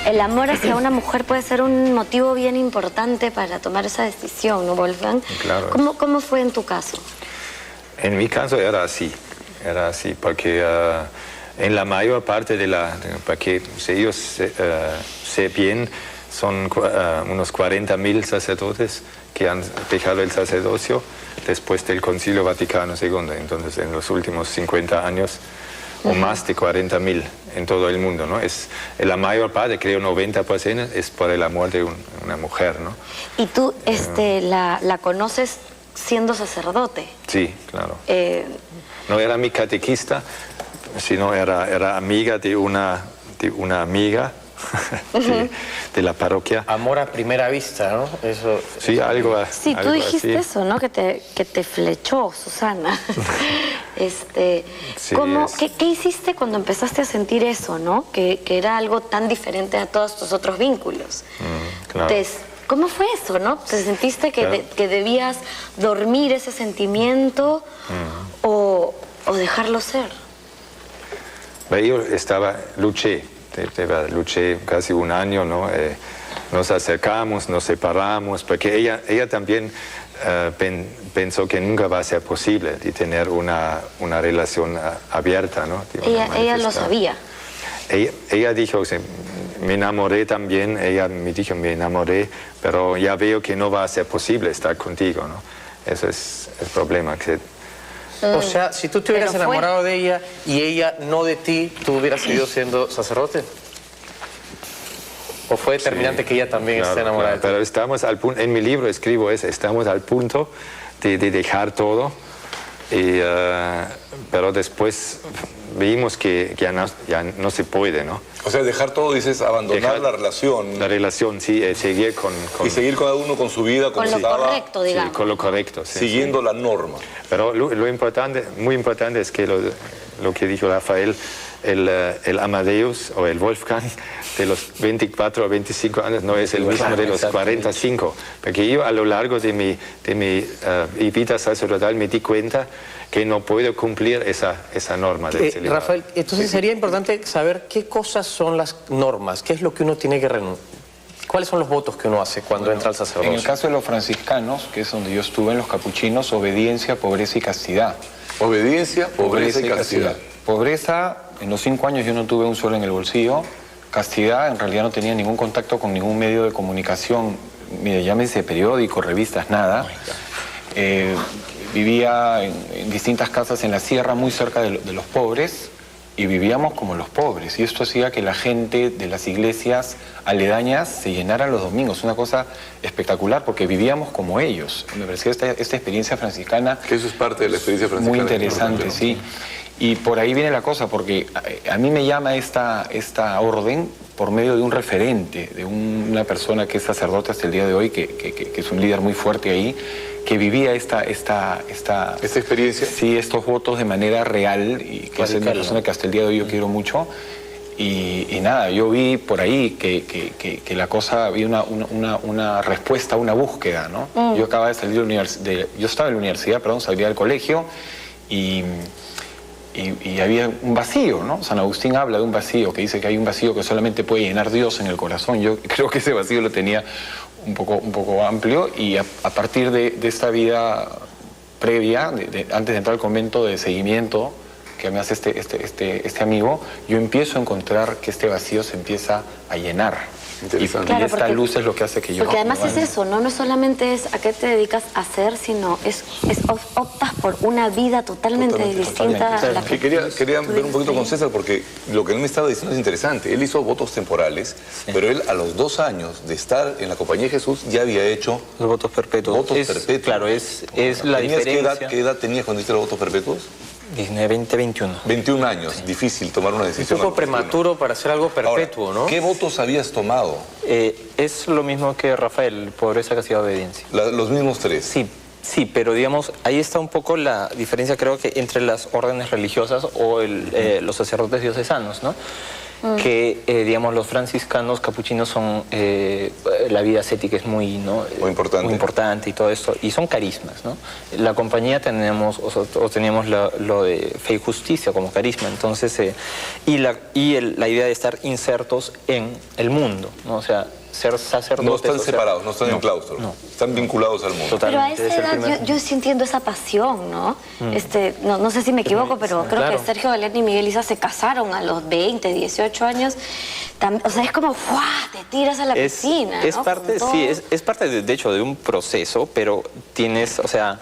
el amor hacia una mujer puede ser un motivo bien importante para tomar esa decisión, ¿no, Wolfgang? Claro. ¿Cómo fue en tu caso? En mi caso era así, porque en la mayor parte para que yo sé bien, son unos 40.000 sacerdotes que han dejado el sacerdocio después del Concilio Vaticano II. Entonces, en los últimos 50 años, o más de 40.000 en todo el mundo, ¿no? La mayor parte, creo 90%, es por el amor de una mujer, ¿no? ¿Y tú la conoces siendo sacerdote? Sí, claro. No era mi catequista, sino era amiga de una amiga de la parroquia. Amor a primera vista, ¿no? Eso, sí, algo así. Sí, tú dijiste eso, ¿no? Que te flechó, Susana. Sí, ¿Qué hiciste cuando empezaste a sentir eso, no? Que era algo tan diferente a todos tus otros vínculos. Claro. ¿Cómo fue eso, no? ¿Te sentiste que, que debías dormir ese sentimiento o dejarlo ser? Yo luché casi un año, ¿no? Nos acercamos, nos separamos, porque ella también pensó que nunca va a ser posible de tener una relación abierta, ¿no? Ella lo sabía. Ella dijo, me enamoré también, ella me dijo, me enamoré, pero ya veo que no va a ser posible estar contigo, ¿no? Eso es el problema. O sea, si tú te hubieras enamorado de ella y ella no de ti, ¿tú hubieras seguido siendo sacerdote? ¿O fue determinante que ella también esté enamorada de ti? Pero estamos al punto, en mi libro escribo eso, estamos al punto de dejar todo, pero después vimos que ya no se puede, ¿no? O sea, dejar todo, dices, abandonar la relación. La relación, sí, seguir con... Y seguir cada uno con su vida, con lo correcto, digamos. Sí, con lo correcto. Sí, siguiendo la norma. Pero lo importante, muy importante, es que lo que dijo Rafael, el Amadeus o el Wolfgang de los 24 o 25 años no es el mismo de los 45. Porque yo a lo largo de mi vida sacerdotal me di cuenta que no puedo cumplir esa norma del celibato. Rafael, entonces sería importante saber qué cosas son las normas, qué es lo que uno tiene que renunciar. ¿Cuáles son los votos que uno hace cuando entra al sacerdocio? En el caso de los franciscanos, que es donde yo estuve, en los capuchinos, obediencia, pobreza y castidad. Obediencia, pobreza y castidad. Pobreza, en los 5 años yo no tuve un sol en el bolsillo. Castidad, en realidad no tenía ningún contacto con ningún medio de comunicación, mire, llámese periódico, revistas, nada. Vivía en distintas casas en la sierra, muy cerca de los pobres, y vivíamos como los pobres. Y esto hacía que la gente de las iglesias aledañas se llenara los domingos. Una cosa espectacular, porque vivíamos como ellos. Me parecía esta experiencia franciscana... Que eso es parte de la experiencia franciscana. Muy interesante, sí. Y por ahí viene la cosa, porque a mí me llama esta orden por medio de un referente, de una persona que es sacerdote hasta el día de hoy, que es un líder muy fuerte ahí, que vivía esta experiencia. Sí, estos votos de manera real, y que es una persona que hasta el día de hoy yo quiero mucho. Y nada, yo vi por ahí que la cosa, había una respuesta, una búsqueda, ¿no? Yo acababa de salir de la universidad, yo estaba en la universidad, perdón, salía del colegio y había un vacío, ¿no? San Agustín habla de un vacío, que dice que hay un vacío que solamente puede llenar Dios en el corazón. Yo creo que ese vacío lo tenía un poco amplio, y a partir de esta vida previa, antes de entrar al convento de seguimiento que me hace este amigo, yo empiezo a encontrar que este vacío se empieza a llenar. Interesante. Claro, y esta luz es lo que hace que yo... Porque además es eso, ¿no? No solamente es a qué te dedicas a hacer, sino optas por una vida totalmente distinta a la que... Quería ver un poquito con César, porque lo que él me estaba diciendo es interesante. Él hizo votos temporales, pero él a los 2 años de estar en la Compañía de Jesús ya había hecho... Los votos perpetuos. Votos perpetuos. Claro, es la diferencia. ¿Qué edad tenías cuando hiciste los votos perpetuos? 19, 20, 21. 21 años, difícil tomar una decisión. Un poco prematuro para hacer algo perpetuo. Ahora, ¿no? ¿qué votos habías tomado? Es lo mismo que Rafael, pobreza, castidad, obediencia. Los mismos 3. Sí, pero digamos, ahí está un poco la diferencia, creo que entre las órdenes religiosas o los sacerdotes diocesanos, ¿no? que, digamos, los franciscanos capuchinos son, la vida ascética es muy, ¿no? Muy importante. Muy importante y todo esto, y son carismas, ¿no? La compañía teníamos lo de fe y justicia como carisma, entonces, la idea de estar insertos en el mundo, ¿no? O sea, ser sacerdotes. No están separados, no están en claustro, están vinculados al mundo. Pero a esa edad yo sí entiendo esa pasión, ¿no? No sé si me equivoco, pero creo que Sergio Galeani y Miguel Isa se casaron a los 20, 18 años. O sea, es como, ¡fuah!, te tiras a la piscina, es ¿no? parte, sí, es parte de hecho de un proceso, pero tienes, o sea,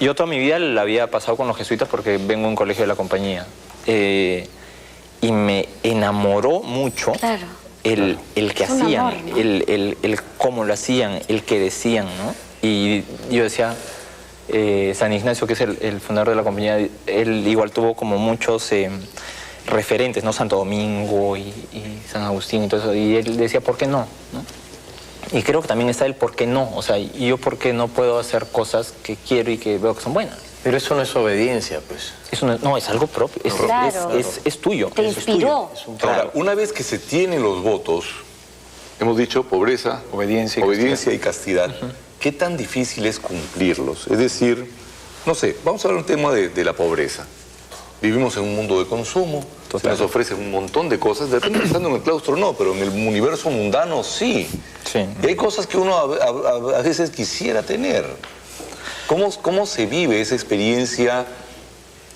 yo toda mi vida la había pasado con los jesuitas porque vengo a un colegio de la compañía. Y me enamoró mucho. Claro. El que Es un hacían, amor, ¿no? el cómo lo hacían, el que decían, ¿no? Y yo decía, San Ignacio, que es el fundador de la compañía, él igual tuvo como muchos referentes, ¿no? Santo Domingo y San Agustín y todo eso, y él decía, ¿por qué no? ¿No? Y creo que también está el por qué no, o sea, y yo por qué no puedo hacer cosas que quiero y que veo que son buenas. Pero eso no es obediencia, pues. Eso no, es algo propio, es tuyo. Te inspiró. Ahora, una vez que se tienen los votos, hemos dicho pobreza, obediencia y castidad, ¿qué tan difícil es cumplirlos? Es decir, no sé, vamos a hablar un tema de la pobreza. Vivimos en un mundo de consumo, se nos ofrecen un montón de cosas, de repente estando en el claustro no, pero en el universo mundano sí. Y hay cosas que uno a veces quisiera tener. ¿Cómo se vive esa experiencia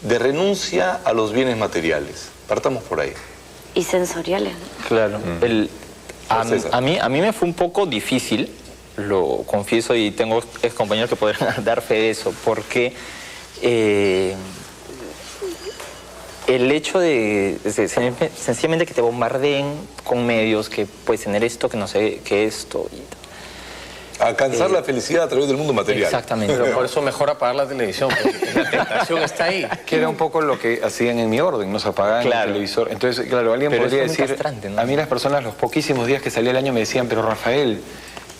de renuncia a los bienes materiales? Partamos por ahí. Y sensoriales, ¿no? Claro. A mí me fue un poco difícil, lo confieso, y tengo ex compañeros que podrán dar fe de eso, porque el hecho de sencillamente que te bombardeen con medios, que puedes tener esto, que no sé qué esto y tal. Alcanzar la felicidad a través del mundo material. Exactamente. Pero por eso mejor apagar la televisión, porque la tentación está ahí. Que era un poco lo que hacían en mi orden, nos apagaban el televisor. Entonces, claro, alguien podría decir, castrante, ¿no? A mí las personas, los poquísimos días que salía el año me decían, pero Rafael,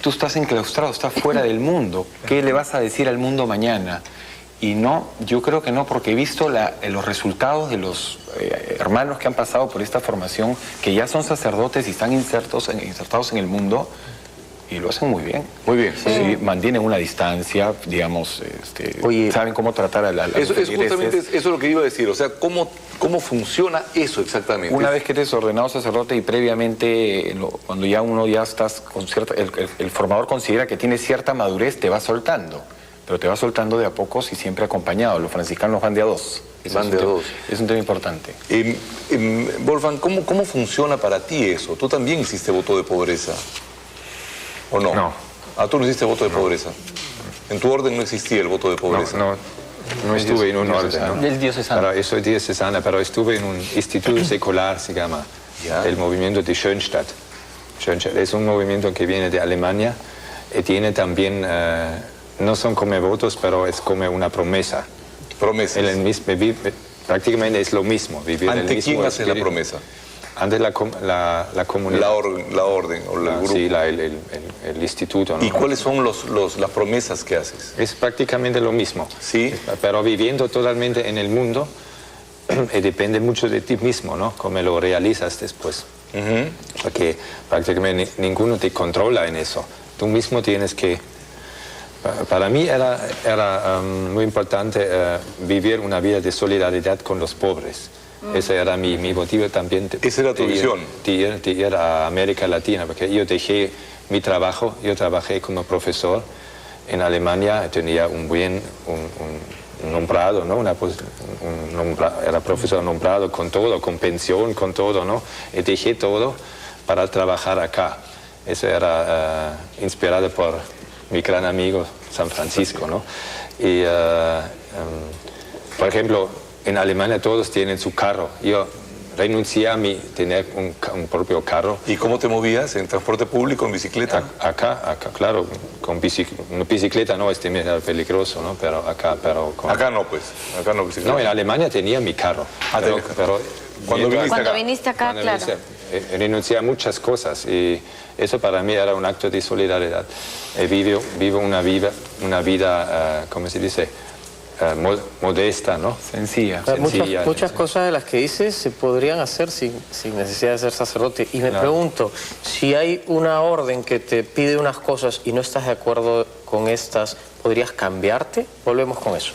tú estás enclaustrado, estás fuera del mundo, ¿qué le vas a decir al mundo mañana? Y no, yo creo que no, porque he visto los resultados de los hermanos que han pasado por esta formación, que ya son sacerdotes y están insertados en el mundo, y lo hacen muy bien. Muy bien. Sí, mantienen una distancia, digamos, saben cómo tratar a la eso es lo que iba a decir, o sea, ¿cómo funciona eso exactamente? Una vez que eres ordenado sacerdote y previamente, cuando ya uno ya estás con cierta, el formador considera que tiene cierta madurez, te va soltando, pero te va soltando de a pocos y siempre acompañado. Los franciscanos van de a dos. Van de a dos. Es un tema importante. Wolfgang, ¿cómo funciona para ti eso? ¿Tú también hiciste voto de pobreza? ¿O no? No. Ah, tú no hiciste voto de pobreza. En tu orden no existía el voto de pobreza. No estuve en un orden, ¿no? Del diocesano. Soy diocesana, pero estuve en un instituto secular, se llama, el movimiento de Schoenstatt. Schoenstatt es un movimiento que viene de Alemania y tiene también, no son como votos, pero es como una promesa. Promesas. Prácticamente es lo mismo. Vivir ¿Ante el mismo quién hace la espíritu. promesa? Ante la comunidad. La orden o el grupo. Sí, el instituto, ¿no? ¿Y cuáles son las promesas que haces? Es prácticamente lo mismo. Sí. Pero viviendo totalmente en el mundo, depende mucho de ti mismo, ¿no? Cómo lo realizas después. Porque prácticamente ninguno te controla en eso. Tú mismo tienes que... Para mí era muy importante vivir una vida de solidaridad con los pobres. Ese era mi motivo también. Esa era tu visión. De ir a América Latina, porque yo dejé mi trabajo, yo trabajé como profesor en Alemania, tenía un nombrado, ¿no? Era profesor nombrado con todo, con pensión, con todo, ¿no? Y dejé todo para trabajar acá. Eso era inspirado por mi gran amigo San Francisco, ¿no? Y, por ejemplo, en Alemania todos tienen su carro. Yo renuncié a tener un propio carro. ¿Y cómo te movías? ¿En transporte público, en bicicleta? Acá, claro, con bicicleta no, era peligroso, ¿no? Pero acá, Acá no, pues. Acá no bicicleta. No, en Alemania tenía mi carro. Pero cuando viniste acá, claro. Renuncié a muchas cosas y eso para mí era un acto de solidaridad. Vivo una vida, ¿cómo se dice? modesta, ¿no? Sencilla. Muchas cosas de las que dices se podrían hacer sin necesidad de ser sacerdote. Y me pregunto, si hay una orden que te pide unas cosas y no estás de acuerdo con estas, ¿podrías cambiarte? Volvemos con eso.